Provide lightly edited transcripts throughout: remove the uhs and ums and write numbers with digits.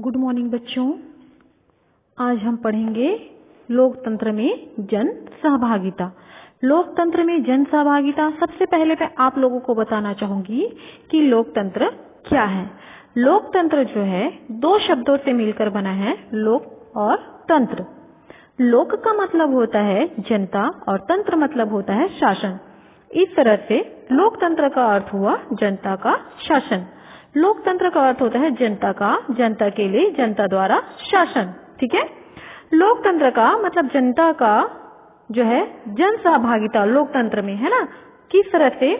Good morning बच्चों। आज हम पढ़ेंगे लोकतंत्र में जन सहभागिता। लोकतंत्र में जन सहभागिता, सबसे पहले मैं आप लोगों को बताना चाहूंगी कि लोकतंत्र क्या है। लोकतंत्र जो है दो शब्दों से मिलकर बना है, लोक और तंत्र। लोक का मतलब होता है जनता और तंत्र मतलब होता है शासन। इस तरह से लोकतंत्र का अर्थ हुआ जनता का शासन। लोकतंत्र का अर्थ होता है जनता का, जनता के लिए, जनता द्वारा शासन। ठीक है। लोकतंत्र का मतलब जनता का जो है जन सहभागिता लोकतंत्र में, है ना। किस तरह से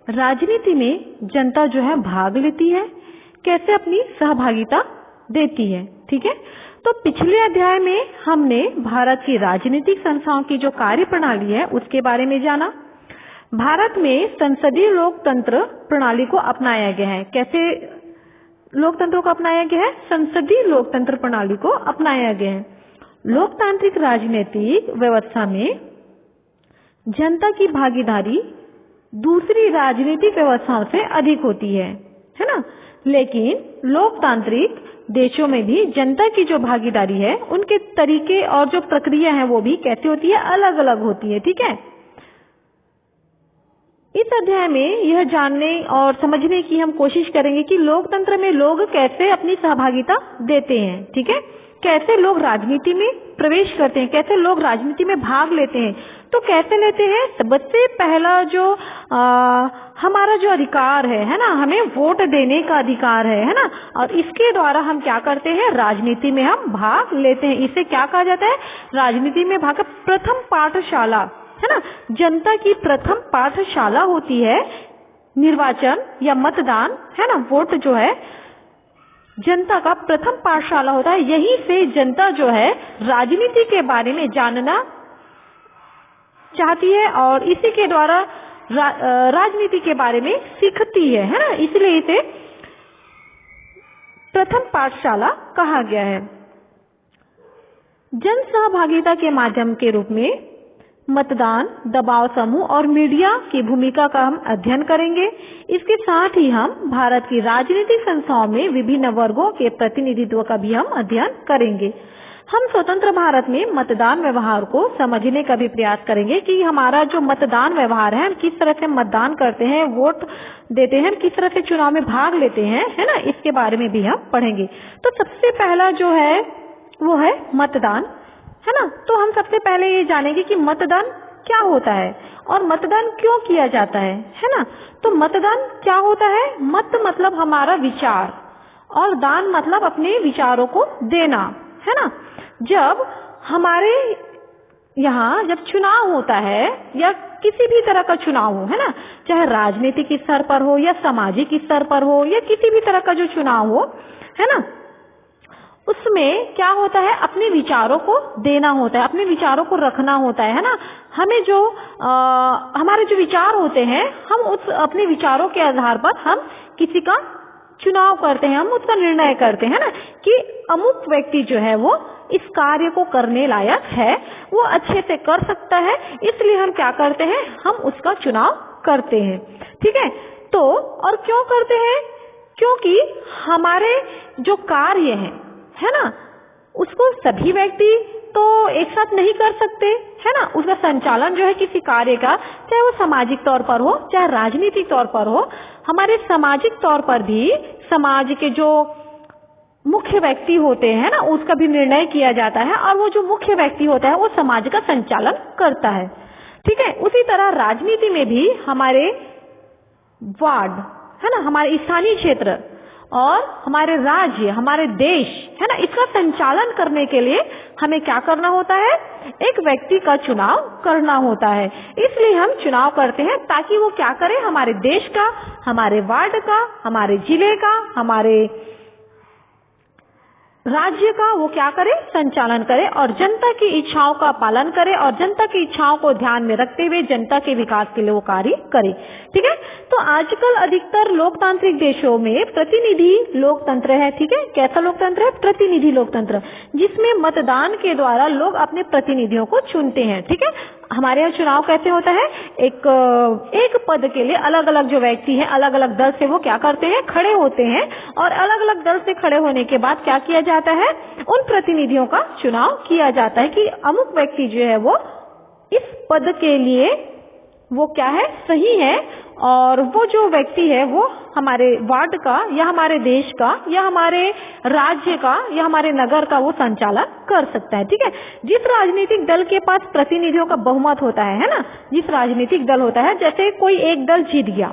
राजनीति में जनता जो है भाग लेती है, कैसे अपनी सहभागिता देती है। ठीक है। तो पिछले अध्याय में हमने भारत की राजनीतिक संस्थाओं की जो कार्य प्रणाली है उसके बारे में जाना। भारत में संसदीय लोकतंत्र प्रणाली को अपनाया गया है। कैसे लोकतंत्र को अपनाया गया है? संसदीय लोकतंत्र प्रणाली को अपनाया गया है। लोकतांत्रिक राजनीतिक व्यवस्था में जनता की भागीदारी दूसरी राजनीतिक व्यवस्थाओं से अधिक होती है ना। लेकिन लोकतांत्रिक देशों में भी जनता की जो भागीदारी है उनके तरीके और जो प्रक्रिया है वो भी कैसी होती है, अलग अलग होती है। ठीक है। इस अध्याय में यह जानने और समझने की हम कोशिश करेंगे कि लोकतंत्र में लोग कैसे अपनी सहभागिता देते हैं। ठीक है। कैसे लोग राजनीति में प्रवेश करते हैं, कैसे लोग राजनीति में भाग लेते हैं। तो कैसे लेते हैं? सबसे पहला जो हमारा जो अधिकार है ना, हमें वोट देने का अधिकार है ना। और इसके द्वारा हम क्या करते हैं? राजनीति में हम भाग लेते हैं। इसे क्या कहा जाता है? राजनीति में भाग। प्रथम पाठशाला है ना, जनता की प्रथम पाठशाला होती है निर्वाचन या मतदान, है ना। वोट जो है जनता का प्रथम पाठशाला होता है। यहीं से जनता जो है राजनीति के बारे में जानना चाहती है और इसी के द्वारा राजनीति के बारे में सीखती है ना। इसलिए इसे प्रथम पाठशाला कहा गया है। जन सहभागिता के माध्यम के रूप में मतदान, दबाव समूह और मीडिया की भूमिका का हम अध्ययन करेंगे। इसके साथ ही हम भारत की राजनीतिक संस्थाओं में विभिन्न वर्गों के प्रतिनिधित्व का भी हम अध्ययन करेंगे। हम स्वतंत्र भारत में मतदान व्यवहार को समझने का भी प्रयास करेंगे कि हमारा जो मतदान व्यवहार है, हम किस तरह से मतदान करते हैं, वोट देते हैं, किस तरह से चुनाव में भाग लेते हैं, है ना। इसके बारे में भी हम पढ़ेंगे। तो सबसे पहला जो है वो है मतदान, है ना। तो हम सबसे पहले ये जानेंगे कि मतदान क्या होता है और मतदान क्यों किया जाता है ना। तो मतदान क्या होता है? मत मतलब हमारा विचार और दान मतलब अपने विचारों को देना, है ना। जब हमारे यहाँ जब चुनाव होता है या किसी भी तरह का चुनाव हो, है ना, चाहे राजनीतिक स्तर पर हो या सामाजिक स्तर पर हो या किसी भी तरह का जो चुनाव हो, है ना, उसमें क्या होता है? अपने विचारों को देना होता है, अपने विचारों को रखना होता है ना। हमें जो हमारे जो विचार होते हैं, हम उस अपने विचारों के आधार पर हम किसी का चुनाव करते हैं, हम उसका निर्णय करते हैं ना कि अमुक व्यक्ति जो है वो इस कार्य को करने लायक है, वो अच्छे से कर सकता है, इसलिए हम क्या करते हैं? हम उसका चुनाव करते हैं। ठीक है। तो और क्यों करते हैं? क्योंकि हमारे जो कार्य है ना, उसको सभी व्यक्ति तो एक साथ नहीं कर सकते, है ना। उसका संचालन जो है किसी कार्य का, चाहे वो सामाजिक तौर पर हो चाहे राजनीतिक तौर पर हो, हमारे सामाजिक तौर पर भी समाज के जो मुख्य व्यक्ति होते हैं ना उसका भी निर्णय किया जाता है और वो जो मुख्य व्यक्ति होता है वो समाज का संचालन करता है। ठीक है। उसी तरह राजनीति में भी हमारे वार्ड, है ना, हमारे स्थानीय क्षेत्र और हमारे राज्य, हमारे देश, है ना, इसका संचालन करने के लिए हमें क्या करना होता है? एक व्यक्ति का चुनाव करना होता है। इसलिए हम चुनाव करते हैं ताकि वो क्या करे? हमारे देश का, हमारे वार्ड का, हमारे जिले का, हमारे राज्य का वो क्या करे? संचालन करे और जनता की इच्छाओं का पालन करे और जनता की इच्छाओं को ध्यान में रखते हुए जनता के विकास के लिए वो कार्य करे। ठीक है। तो आजकल अधिकतर लोकतांत्रिक देशों में प्रतिनिधि लोकतंत्र है। ठीक है। कैसा लोकतंत्र है? प्रतिनिधि लोकतंत्र, जिसमें मतदान के द्वारा लोग अपने प्रतिनिधियों को चुनते हैं। ठीक है। हमारे यहाँ चुनाव कैसे होता है? एक पद के लिए अलग अलग जो व्यक्ति है अलग अलग दल से वो क्या करते हैं? खड़े होते हैं और अलग अलग दल से खड़े होने के बाद क्या किया जाता है, उन प्रतिनिधियों का चुनाव किया जाता है कि अमुक व्यक्ति जो है वो इस पद के लिए वो क्या है, सही है, और वो जो व्यक्ति है वो हमारे वार्ड का या हमारे देश का या हमारे राज्य का या हमारे नगर का वो संचालन कर सकता है। ठीक है, जिस राजनीतिक दल के पास प्रतिनिधियों का बहुमत होता है ना, जिस राजनीतिक दल होता है, जैसे कोई एक दल जीत गया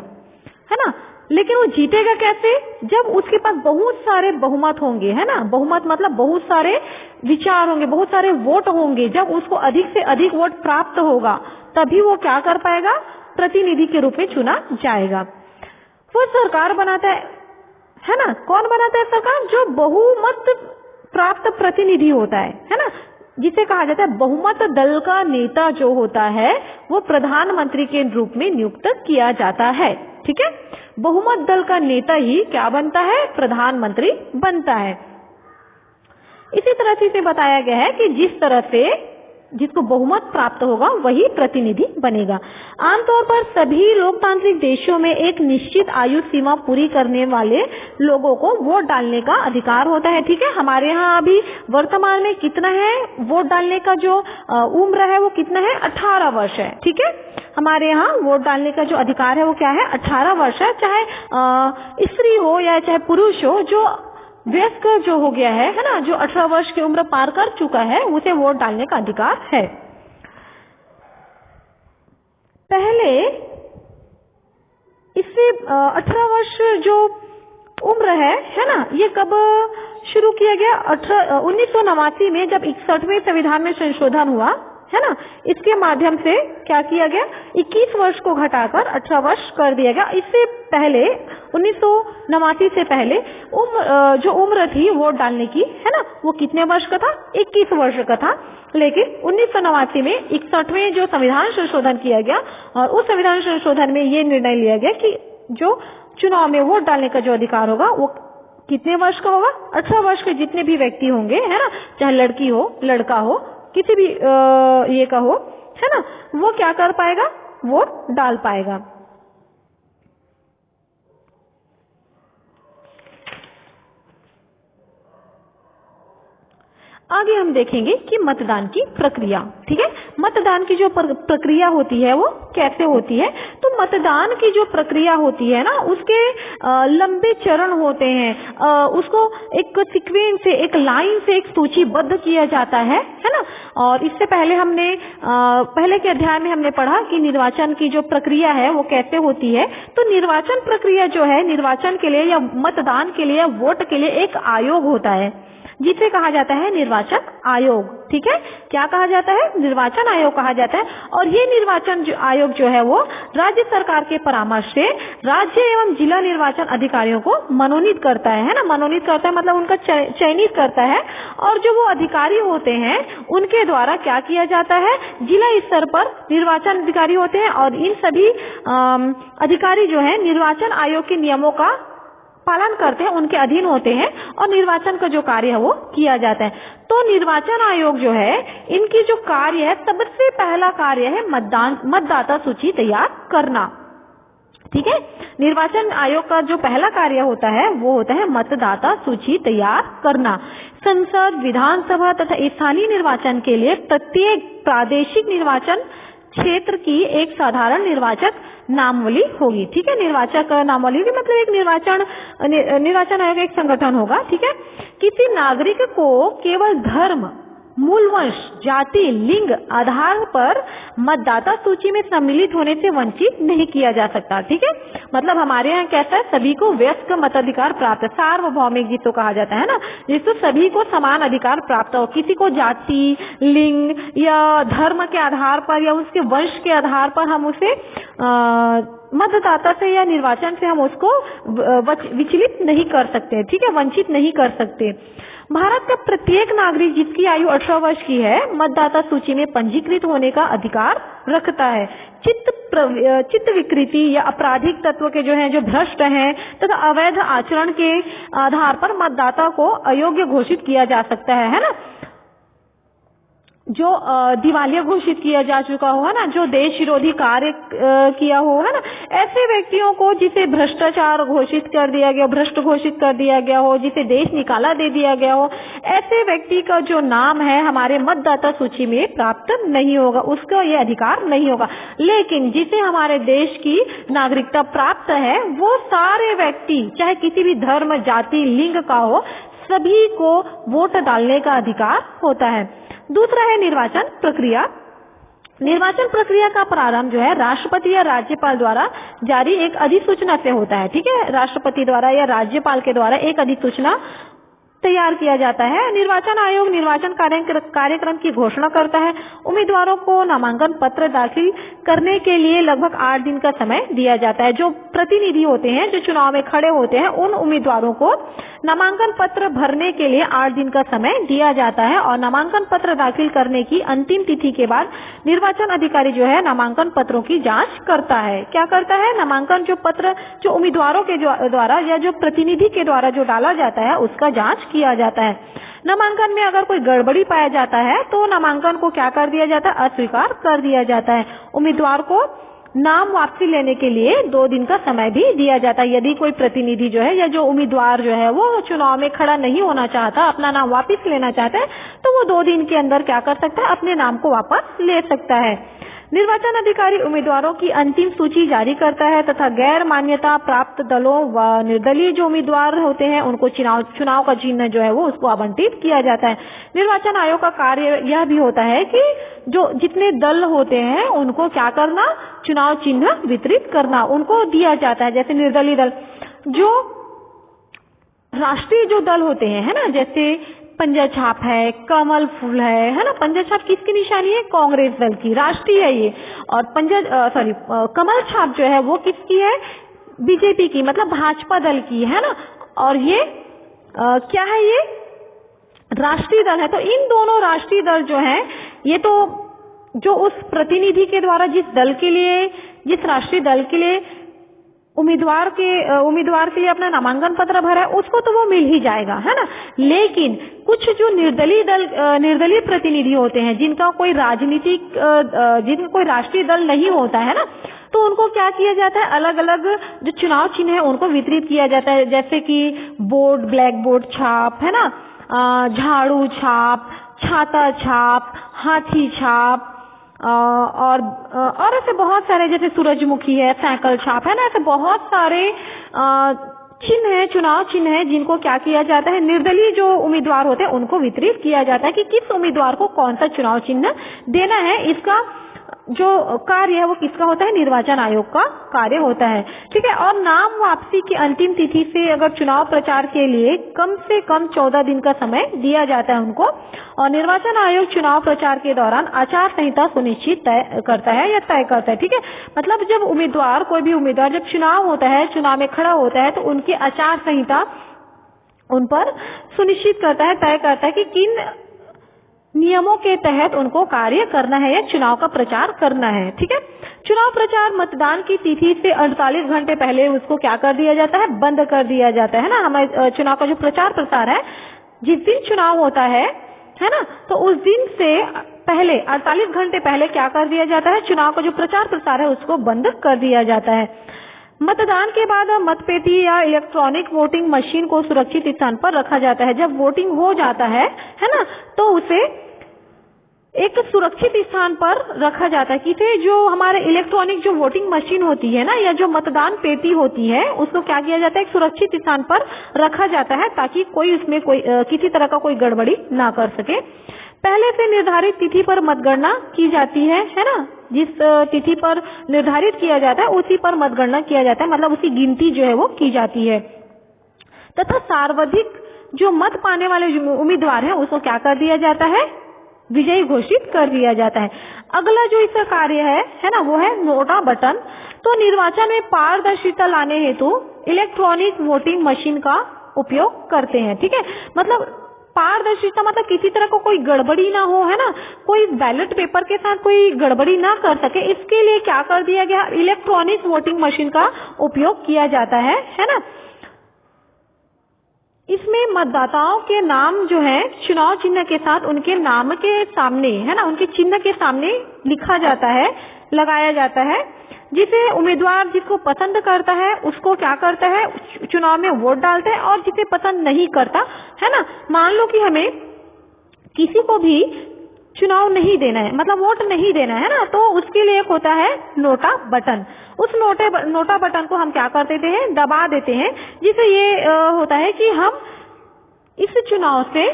है ना, लेकिन वो जीतेगा कैसे, जब उसके पास बहुत सारे बहुमत होंगे, है ना, बहुमत मतलब बहुत सारे विचार होंगे, बहुत सारे वोट होंगे, जब उसको अधिक से अधिक वोट प्राप्त होगा तभी वो क्या कर पाएगा, प्रतिनिधि के रूप में चुना जाएगा। वो सरकार बनाता है ना, कौन बनाता है सरकार, जो बहुमत प्राप्त प्रतिनिधि होता है ना, जिसे कहा जाता है बहुमत दल का नेता जो होता है वो प्रधानमंत्री के रूप में नियुक्त किया जाता है। ठीक है, बहुमत दल का नेता ही क्या बनता है, प्रधानमंत्री बनता है। इसी तरह से इसे बताया गया है कि जिस तरह से जिसको बहुमत प्राप्त होगा वही प्रतिनिधि बनेगा। आमतौर पर सभी लोकतांत्रिक देशों में एक निश्चित आयु सीमा पूरी करने वाले लोगों को वोट डालने का अधिकार होता है। ठीक है, हमारे यहाँ अभी वर्तमान में कितना है वोट डालने का जो उम्र है वो कितना है, 18 वर्ष है। ठीक है, हमारे यहाँ वोट डालने का जो अधिकार है वो क्या है, 18 वर्ष है। चाहे स्त्री हो या चाहे पुरुष हो, जो वयस्क जो हो गया है ना, जो 18 वर्ष की उम्र पार कर चुका है उसे वोट डालने का अधिकार है। पहले इससे 18 वर्ष जो उम्र है ना, ये कब शुरू किया गया, 1989 में जब 61वें संविधान में संशोधन हुआ है ना, इसके माध्यम से क्या किया गया, 21 वर्ष को घटाकर 18 वर्ष कर दिया गया। इससे पहले 1989 से पहले जो उम्र थी वोट डालने की है ना, वो कितने वर्ष का था, 21 वर्ष का था। लेकिन 1989 में 61वें जो संविधान संशोधन किया गया और उस संविधान संशोधन में ये निर्णय लिया गया कि जो चुनाव में वोट डालने का जो अधिकार होगा वो कितने वर्ष का होगा, 18 वर्ष के जितने भी व्यक्ति होंगे है ना, चाहे लड़की हो लड़का हो किसी भी ये का हो है ना, वो क्या कर पाएगा, वोट डाल पाएगा। आगे हम देखेंगे कि मतदान की प्रक्रिया। ठीक है, मतदान की जो प्रक्रिया होती है वो कैसे होती है। तो मतदान की जो प्रक्रिया होती है ना, उसके लंबे चरण होते हैं, उसको एक सीक्वेंस से, एक लाइन से एक सूचीबद्ध किया जाता है ना। और इससे पहले हमने पहले के अध्याय में हमने पढ़ा कि निर्वाचन की जो प्रक्रिया है वो कैसे होती है। तो निर्वाचन प्रक्रिया जो है, निर्वाचन के लिए या मतदान के लिए या वोट के लिए एक आयोग होता है जिसे कहा जाता है निर्वाचन आयोग। ठीक है, क्या कहा जाता है, निर्वाचन आयोग कहा जाता है। और ये निर्वाचन आयोग जो है वो राज्य सरकार के परामर्श से राज्य एवं जिला निर्वाचन अधिकारियों को मनोनीत करता है ना, मनोनीत करता है मतलब उनका चयनित करता है। और जो वो अधिकारी होते हैं उनके द्वारा क्या किया जाता है, जिला स्तर पर निर्वाचन अधिकारी होते हैं और इन सभी अधिकारी जो है निर्वाचन आयोग के नियमों का पालन करते हैं, उनके अधीन होते हैं और निर्वाचन का जो कार्य है वो किया जाता है। तो निर्वाचन आयोग जो है, इनकी जो कार्य है, सबसे पहला कार्य है मतदाता सूची तैयार करना। ठीक है, निर्वाचन आयोग का जो पहला कार्य होता है वो होता है मतदाता सूची तैयार करना। संसद, विधानसभा तथा स्थानीय निर्वाचन के लिए प्रत्येक प्रादेशिक निर्वाचन क्षेत्र की एक साधारण निर्वाचक नामावली होगी। ठीक है, निर्वाचक नामावली होगी मतलब एक निर्वाचन आयोग एक संगठन होगा। ठीक है, किसी नागरिक को केवल धर्म, मूल वंश, जाति, लिंग आधार पर मतदाता सूची में सम्मिलित होने से वंचित नहीं किया जा सकता। ठीक है, मतलब हमारे यहाँ कैसा है, सभी को वयस्क मताधिकार प्राप्त है, सार्वभौमिक जिसको कहा जाता है ना, जिसको सभी को समान अधिकार प्राप्त हो। किसी को जाति, लिंग या धर्म के आधार पर या उसके वंश के आधार पर हम उसे मतदाता से या निर्वाचन से हम उसको विचलित नहीं कर सकते। ठीक है, वंचित नहीं कर सकते। भारत का प्रत्येक नागरिक जिसकी आयु 18 वर्ष की है मतदाता सूची में पंजीकृत होने का अधिकार रखता है। चित्त विकृति या आपराधिक तत्व के जो हैं, जो भ्रष्ट हैं तथा अवैध आचरण के आधार पर मतदाता को अयोग्य घोषित किया जा सकता है ना। जो दिवालिया घोषित किया जा चुका हो, है ना, जो देश विरोधी कार्य किया हो, है ना, ऐसे व्यक्तियों को जिसे भ्रष्टाचार घोषित कर दिया गया, भ्रष्ट घोषित कर दिया गया हो, जिसे देश निकाला दे दिया गया हो, ऐसे व्यक्ति का जो नाम है हमारे मतदाता सूची में प्राप्त नहीं होगा, उसका ये अधिकार नहीं होगा। लेकिन जिसे हमारे देश की नागरिकता प्राप्त है, वो सारे व्यक्ति चाहे किसी भी धर्म, जाति, लिंग का हो, सभी को वोट डालने का अधिकार होता है। दूसरा है निर्वाचन प्रक्रिया। निर्वाचन प्रक्रिया का प्रारंभ जो है राष्ट्रपति या राज्यपाल द्वारा जारी एक अधिसूचना से होता है। ठीक है, राष्ट्रपति द्वारा या राज्यपाल के द्वारा एक अधिसूचना तैयार किया जाता है। निर्वाचन आयोग निर्वाचन कार्यक्रम की घोषणा करता है। उम्मीदवारों को नामांकन पत्र दाखिल करने के लिए लगभग 8 दिन का समय दिया जाता है। जो प्रतिनिधि होते हैं, जो चुनाव में खड़े होते हैं, उन उम्मीदवारों को नामांकन पत्र भरने के लिए 8 दिन का समय दिया जाता है और नामांकन पत्र दाखिल करने की अंतिम तिथि के बाद निर्वाचन अधिकारी जो है नामांकन पत्रों की जांच करता है। क्या करता है? नामांकन जो पत्र जो उम्मीदवारों के द्वारा या जो प्रतिनिधि के द्वारा जो डाला जाता है उसका जांच किया जाता है। नामांकन में अगर कोई गड़बड़ी पाया जाता है तो नामांकन को क्या कर दिया जाता है? अस्वीकार कर दिया जाता है। उम्मीदवार को नाम वापसी लेने के लिए 2 दिन का समय भी दिया जाता है। यदि कोई प्रतिनिधि जो है या जो उम्मीदवार जो है वो चुनाव में खड़ा नहीं होना चाहता, अपना नाम वापस लेना चाहता है, तो वो 2 दिन के अंदर क्या कर सकता है? अपने नाम को वापस ले सकता है। निर्वाचन अधिकारी उम्मीदवारों की अंतिम सूची जारी करता है तथा गैर मान्यता प्राप्त दलों व निर्दलीय जो उम्मीदवार होते हैं उनको चुनाव का चिन्ह जो है वो उसको आवंटित किया जाता है। निर्वाचन आयोग का कार्य यह भी होता है कि जो जितने दल होते हैं उनको क्या करना? चुनाव चिन्ह वितरित करना, उनको दिया जाता है। जैसे निर्दलीय दल, जो राष्ट्रीय जो दल होते हैं, है ना, जैसे पंजा छाप है, कमल फूल है ना। पंजा छाप किसकी निशानी है? कांग्रेस दल की, राष्ट्रीय है ये। और कमल छाप जो है वो किसकी है? बीजेपी की, मतलब भाजपा दल की, है ना। और ये क्या है? ये राष्ट्रीय दल है। तो इन दोनों राष्ट्रीय दल जो है, ये तो जो उस प्रतिनिधि के द्वारा जिस राष्ट्रीय दल के लिए उम्मीदवार के लिए अपना नामांकन पत्र भरा है उसको तो वो मिल ही जाएगा, है ना। लेकिन कुछ जो निर्दलीय प्रतिनिधि होते हैं जिनका कोई राष्ट्रीय दल नहीं होता है ना, तो उनको क्या किया जाता है? अलग अलग जो चुनाव चिन्ह है उनको वितरित किया जाता है। जैसे कि बोर्ड, ब्लैक बोर्ड छाप, है ना, झाड़ू छाप, छाता छाप, हाथी छाप, और ऐसे बहुत सारे, जैसे सूरजमुखी है, साइकिल छाप, है ना। ऐसे बहुत सारे चिन्ह है, चुनाव चिन्ह है, जिनको क्या किया जाता है? निर्दलीय जो उम्मीदवार होते हैं उनको वितरित किया जाता है कि किस उम्मीदवार को कौन सा चुनाव चिन्ह देना है। इसका जो कार्य है वो किसका होता है? निर्वाचन आयोग का कार्य होता है। ठीक है। और नाम वापसी की अंतिम तिथि से अगर चुनाव प्रचार के लिए कम से कम 14 दिन का समय दिया जाता है उनको। और निर्वाचन आयोग चुनाव प्रचार के दौरान आचार संहिता सुनिश्चित करता है या तय करता है। ठीक है। मतलब जब कोई भी उम्मीदवार जब चुनाव होता है, चुनाव में खड़ा होता है, तो उनकी आचार संहिता उन पर सुनिश्चित करता है, तय करता है कि किन नियमों के तहत उनको कार्य करना है या चुनाव का प्रचार करना है। ठीक है। चुनाव प्रचार मतदान की तिथि से 48 घंटे पहले उसको क्या कर दिया जाता है? बंद कर दिया जाता है ना। हमारे चुनाव का जो प्रचार प्रसार है, जिस दिन चुनाव होता है ना, तो उस दिन से पहले 48 घंटे पहले क्या कर दिया जाता है? चुनाव का जो प्रचार प्रसार है उसको बंद कर दिया जाता है। मतदान के बाद मतपेटी या इलेक्ट्रॉनिक वोटिंग मशीन को सुरक्षित स्थान पर रखा जाता है। जब वोटिंग हो जाता है ना, तो उसे एक सुरक्षित स्थान पर रखा जाता है। किसे? जो हमारे इलेक्ट्रॉनिक जो वोटिंग मशीन होती है ना, या जो मतदान पेटी होती है, उसको क्या किया जाता है? एक सुरक्षित स्थान पर रखा जाता है ताकि कोई उसमें किसी तरह का कोई गड़बड़ी ना कर सके। पहले से निर्धारित तिथि पर मतगणना की जाती है ना। जिस तिथि पर निर्धारित किया जाता है उसी पर मतगणना किया जाता है, मतलब उसी गिनती जो है वो की जाती है। तथा सर्वाधिक जो मत पाने वाले उम्मीदवार हैं उसको क्या कर दिया जाता है? विजयी घोषित कर दिया जाता है। अगला जो इसका कार्य है ना, वो है नोटा बटन। तो निर्वाचन में पारदर्शिता लाने हेतु इलेक्ट्रॉनिक वोटिंग मशीन का उपयोग करते हैं। ठीक है। मतलब पारदर्शिता मतलब किसी तरह को कोई गड़बड़ी ना हो, है ना, कोई बैलेट पेपर के साथ कोई गड़बड़ी ना कर सके, इसके लिए क्या कर दिया गया? इलेक्ट्रॉनिक वोटिंग मशीन का उपयोग किया जाता है ना। इसमें मतदाताओं के नाम जो है चुनाव चिन्ह के साथ उनके नाम के सामने, है ना, उनके चिन्ह के सामने लिखा जाता है, लगाया जाता है, जिसे उम्मीदवार जिसको पसंद करता है उसको क्या करता है, चुनाव में वोट डालते हैं, और जिसे पसंद नहीं करता, है ना, मान लो कि हमें किसी को भी चुनाव नहीं देना है, मतलब वोट नहीं देना है ना, तो उसके लिए एक होता है नोटा बटन। उस नोटा बटन को हम क्या कर देते हैं, दबा देते हैं, जिससे ये होता है कि हम इस चुनाव से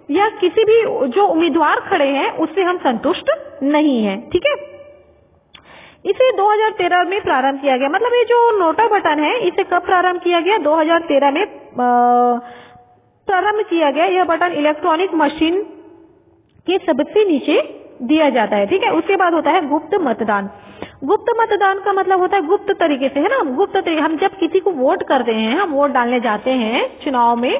या किसी भी जो उम्मीदवार खड़े हैं उससे हम संतुष्ट नहीं हैं। ठीक है, इसे 2013 में प्रारंभ किया गया। मतलब ये जो नोटा बटन है इसे कब प्रारंभ किया गया, 2013 में प्रारंभ किया गया। यह बटन इलेक्ट्रॉनिक मशीन के सबसे नीचे दिया जाता है। ठीक है, उसके बाद होता है गुप्त मतदान। गुप्त मतदान का मतलब होता है गुप्त तरीके से, है ना, गुप्त तरीके, हम जब किसी को वोट करते हैं, हम वोट डालने जाते हैं चुनाव में,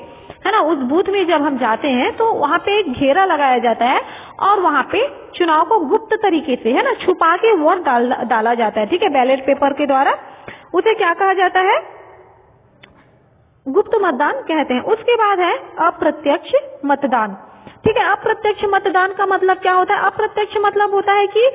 है ना, उस बूथ में जब हम जाते हैं तो वहां पे एक घेरा लगाया जाता है और वहां पे चुनाव को गुप्त तरीके से, है ना, छुपा के वोट डाला जाता है। ठीक है, बैलेट पेपर के द्वारा, उसे क्या कहा जाता है, गुप्त मतदान कहते हैं। उसके बाद है अप्रत्यक्ष मतदान। ठीक है, अप्रत्यक्ष मतदान का मतलब क्या होता है, अप्रत्यक्ष मतलब होता है कि